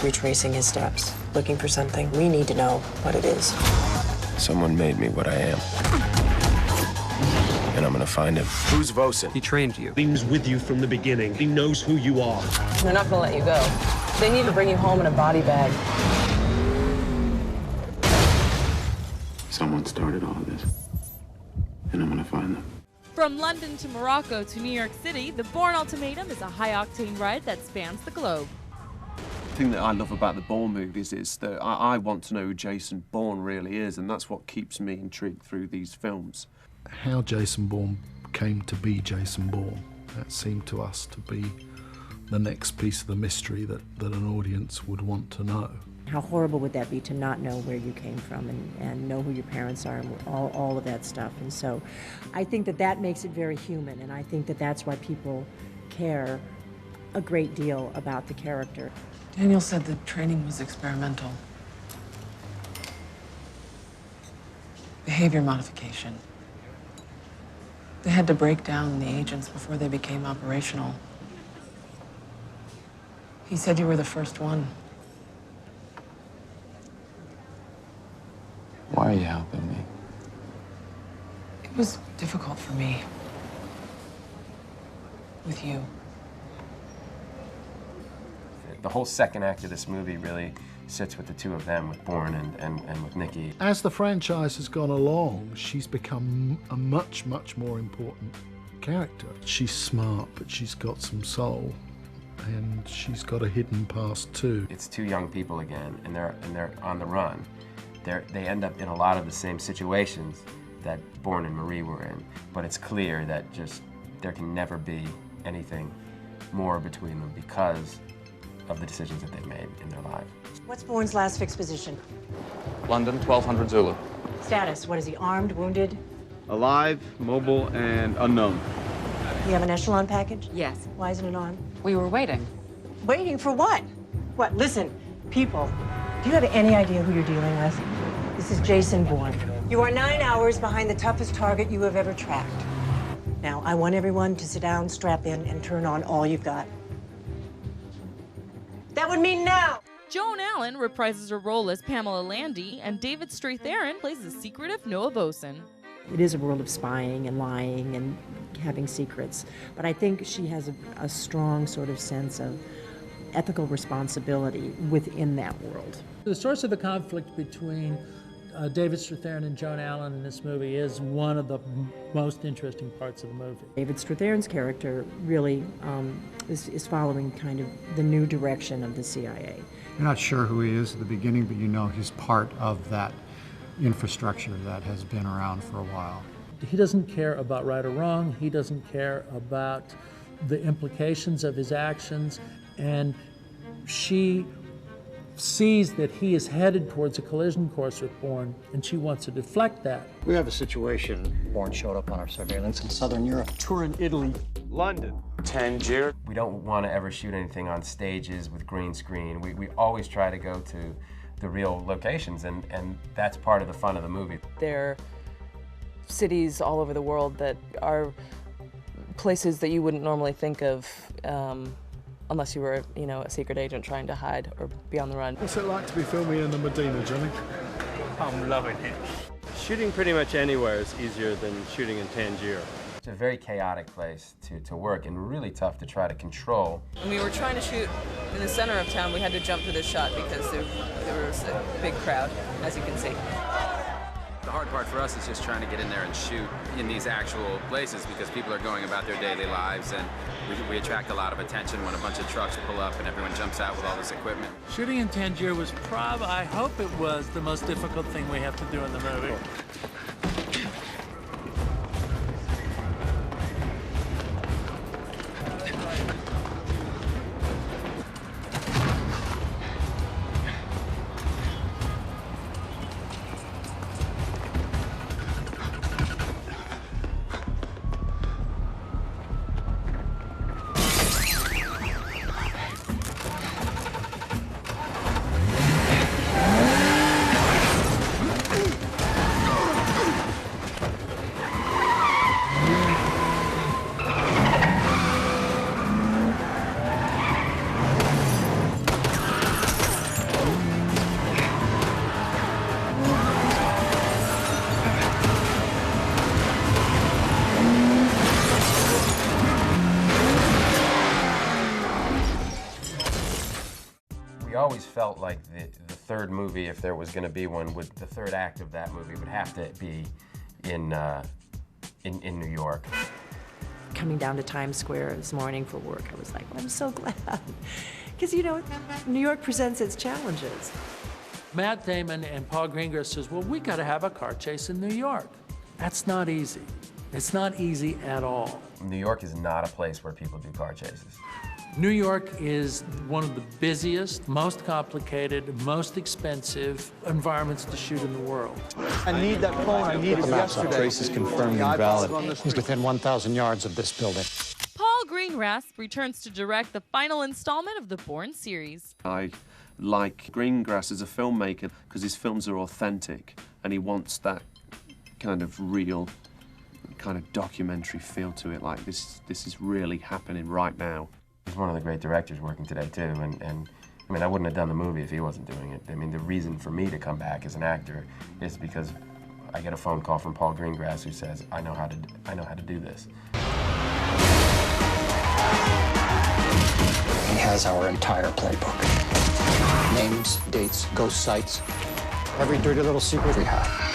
is retracing his steps, looking for something. We need to know what it is. Someone made me what I am. And I'm gonna find him. Who's Vosen? He trained you. He was with you from the beginning. He knows who you are. They're not gonna let you go. They need to bring you home in a body bag. Someone started all of this, and I'm gonna find them. From London to Morocco to New York City, the Bourne Ultimatum is a high-octane ride that spans the globe. The thing that I love about the Bourne movies is that I want to know who Jason Bourne really is, and that's what keeps me intrigued through these films. How Jason Bourne came to be Jason Bourne, that seemed to us to be the next piece of the mystery that an audience would want to know. How horrible would that be to not know where you came from and know who your parents are and all of that stuff. And so I think that makes it very human, and I think that's why people care a great deal about the character. Daniel said the training was experimental. Behavior modification. They had to break down the agents before they became operational. He said you were the first one. Why are you helping me? It was difficult for me. With you. The whole second act of this movie really sits with the two of them, with Bourne and with Nikki. As the franchise has gone along, she's become a much, much more important character. She's smart, but she's got some soul, and she's got a hidden past too. It's two young people again, and they're on the run. They end up in a lot of the same situations that Bourne and Marie were in, but it's clear that just there can never be anything more between them because of the decisions that they've made in their lives. What's Bourne's last fixed position? London, 1200 Zulu. Status, what is he, armed, wounded? Alive, mobile, and unknown. You have an echelon package? Yes. Why isn't it on? We were waiting. Waiting for what? What, listen, people, do you have any idea who you're dealing with? This is Jason Bourne. You are 9 hours behind the toughest target you have ever tracked. Now, I want everyone to sit down, strap in, and turn on all you've got. That would mean now! Joan Allen reprises her role as Pamela Landy, and David Strathairn plays the secretive Noah Vosen. It is a world of spying and lying and having secrets, but I think she has a strong sort of sense of ethical responsibility within that world. The source of the conflict between David Strathairn and Joan Allen in this movie is one of the most interesting parts of the movie. David Strathairn's character really is following kind of the new direction of the CIA. You're not sure who he is at the beginning, but you know he's part of that infrastructure that has been around for a while. He doesn't care about right or wrong. He doesn't care about the implications of his actions, and she sees that he is headed towards a collision course with Bourne, and she wants to deflect that. We have a situation. Bourne showed up on our surveillance in Southern Europe. Tour in Italy. London. Tangier. We don't want to ever shoot anything on stages with green screen. We always try to go to the real locations, and that's part of the fun of the movie. There are cities all over the world that are places that you wouldn't normally think of unless you were, a secret agent trying to hide or be on the run. What's it like to be filming in the Medina, Johnny? I'm loving it. Shooting pretty much anywhere is easier than shooting in Tangier. It's a very chaotic place to work and really tough to try to control. When we were trying to shoot in the center of town, we had to jump for this shot because there was a big crowd, as you can see. The hard part for us is just trying to get in there and shoot in these actual places because people are going about their daily lives, and we attract a lot of attention when a bunch of trucks pull up and everyone jumps out with all this equipment. Shooting in Tangier was I hope it was the most difficult thing we have to do in the movie. We always felt like the third movie, if there was going to be one, the third act of that movie would have to be in New York. Coming down to Times Square this morning for work, I was like, I'm so glad. Because, you know, New York presents its challenges. Matt Damon and Paul Greengrass says, well, we got to have a car chase in New York. That's not easy. It's not easy at all. New York is not a place where people do car chases. New York is one of the busiest, most complicated, most expensive environments to shoot in the world. I need that phone. I need it yesterday. Trace is confirmed and valid. He's within 1,000 yards of this building. Paul Greengrass returns to direct the final installment of the Bourne series. I like Greengrass as a filmmaker because his films are authentic and he wants that kind of real, kind of documentary feel to it, like this is really happening right now. He's one of the great directors working today, too, and I mean, I wouldn't have done the movie if he wasn't doing it. I mean, the reason for me to come back as an actor is because I get a phone call from Paul Greengrass who says, I know how to do this. He has our entire playbook. Names, dates, ghost sites, every dirty little secret we have.